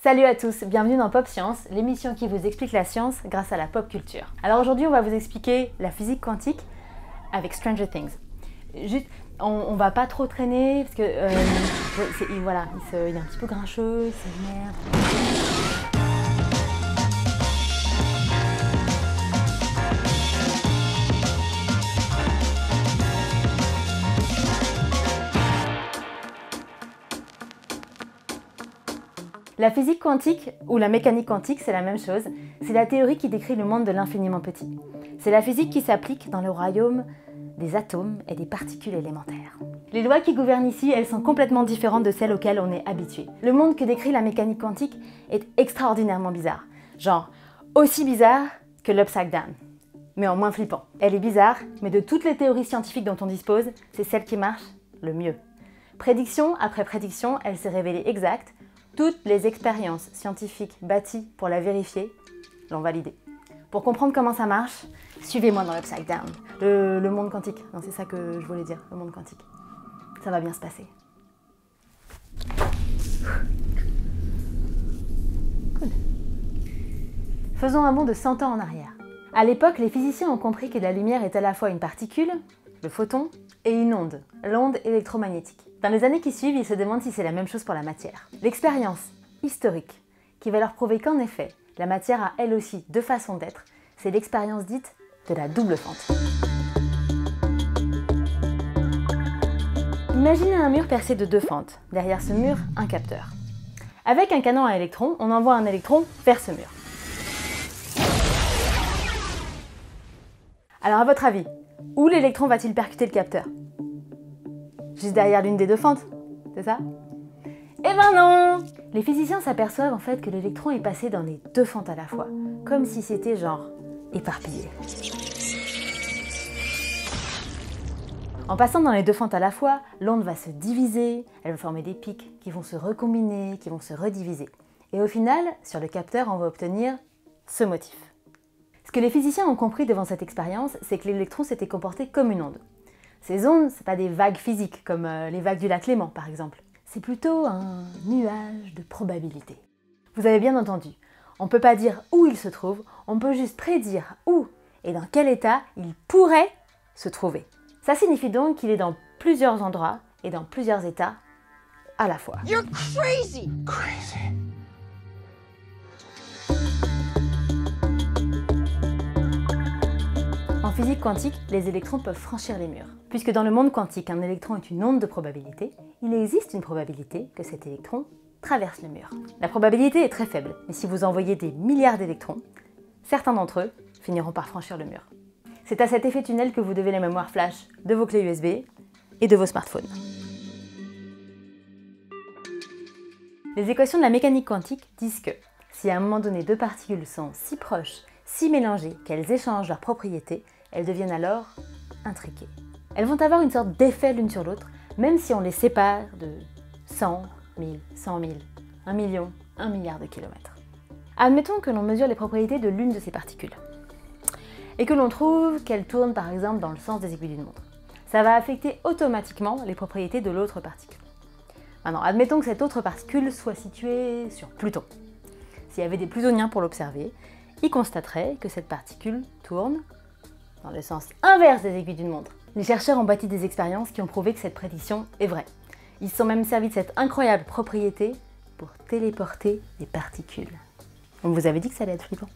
Salut à tous, bienvenue dans Pop Science, l'émission qui vous explique la science grâce à la pop culture. Alors aujourd'hui on va vous expliquer la physique quantique avec Stranger Things. Juste, on va pas trop traîner parce que voilà, il est un petit peu grincheux, c'est merde. La physique quantique, ou la mécanique quantique, c'est la même chose. C'est la théorie qui décrit le monde de l'infiniment petit. C'est la physique qui s'applique dans le royaume des atomes et des particules élémentaires. Les lois qui gouvernent ici, elles sont complètement différentes de celles auxquelles on est habitué. Le monde que décrit la mécanique quantique est extraordinairement bizarre. Genre, aussi bizarre que l'Upside Down, mais en moins flippant. Elle est bizarre, mais de toutes les théories scientifiques dont on dispose, c'est celle qui marche le mieux. Prédiction après prédiction, elle s'est révélée exacte. Toutes les expériences scientifiques bâties pour la vérifier l'ont validée. Pour comprendre comment ça marche, suivez-moi dans l'Upside Down, le monde quantique. Non, c'est ça que je voulais dire, le monde quantique. Ça va bien se passer. Cool. Faisons un bond de 100 ans en arrière. À l'époque, les physiciens ont compris que la lumière est à la fois une particule, le photon, et une onde, l'onde électromagnétique. Dans les années qui suivent, ils se demandent si c'est la même chose pour la matière. L'expérience historique qui va leur prouver qu'en effet, la matière a elle aussi deux façons d'être, c'est l'expérience dite de la double fente. Imaginez un mur percé de deux fentes, derrière ce mur, un capteur. Avec un canon à électrons, on envoie un électron vers ce mur. Alors à votre avis, où l'électron va-t-il percuter le capteur ? Juste derrière l'une des deux fentes, c'est ça? Eh ben non! Les physiciens s'aperçoivent en fait que l'électron est passé dans les deux fentes à la fois, comme si c'était genre éparpillé. En passant dans les deux fentes à la fois, l'onde va se diviser, elle va former des pics qui vont se recombiner, qui vont se rediviser. Et au final, sur le capteur, on va obtenir ce motif. Ce que les physiciens ont compris devant cette expérience, c'est que l'électron s'était comporté comme une onde. Ces ondes, ce n'est pas des vagues physiques, comme les vagues du lac Léman par exemple. C'est plutôt un nuage de probabilités. Vous avez bien entendu, on ne peut pas dire où il se trouve, on peut juste prédire où et dans quel état il pourrait se trouver. Ça signifie donc qu'il est dans plusieurs endroits et dans plusieurs états à la fois. You're crazy! Crazy. En physique quantique, les électrons peuvent franchir les murs. Puisque dans le monde quantique, un électron est une onde de probabilité, il existe une probabilité que cet électron traverse le mur. La probabilité est très faible, mais si vous envoyez des milliards d'électrons, certains d'entre eux finiront par franchir le mur. C'est à cet effet tunnel que vous devez les mémoires flash de vos clés USB et de vos smartphones. Les équations de la mécanique quantique disent que si à un moment donné deux particules sont si proches, si mélangées qu'elles échangent leurs propriétés, elles deviennent alors intriquées. Elles vont avoir une sorte d'effet l'une sur l'autre, même si on les sépare de 100 000, 100 000, 1 million, 1 milliard de kilomètres. Admettons que l'on mesure les propriétés de l'une de ces particules et que l'on trouve qu'elle tourne par exemple dans le sens des aiguilles d'une montre. Ça va affecter automatiquement les propriétés de l'autre particule. Maintenant, admettons que cette autre particule soit située sur Pluton. S'il y avait des plutoniens pour l'observer, ils constateraient que cette particule tourne dans le sens inverse des aiguilles d'une montre. Les chercheurs ont bâti des expériences qui ont prouvé que cette prédiction est vraie. Ils se sont même servis de cette incroyable propriété pour téléporter des particules. On vous avait dit que ça allait être flippant.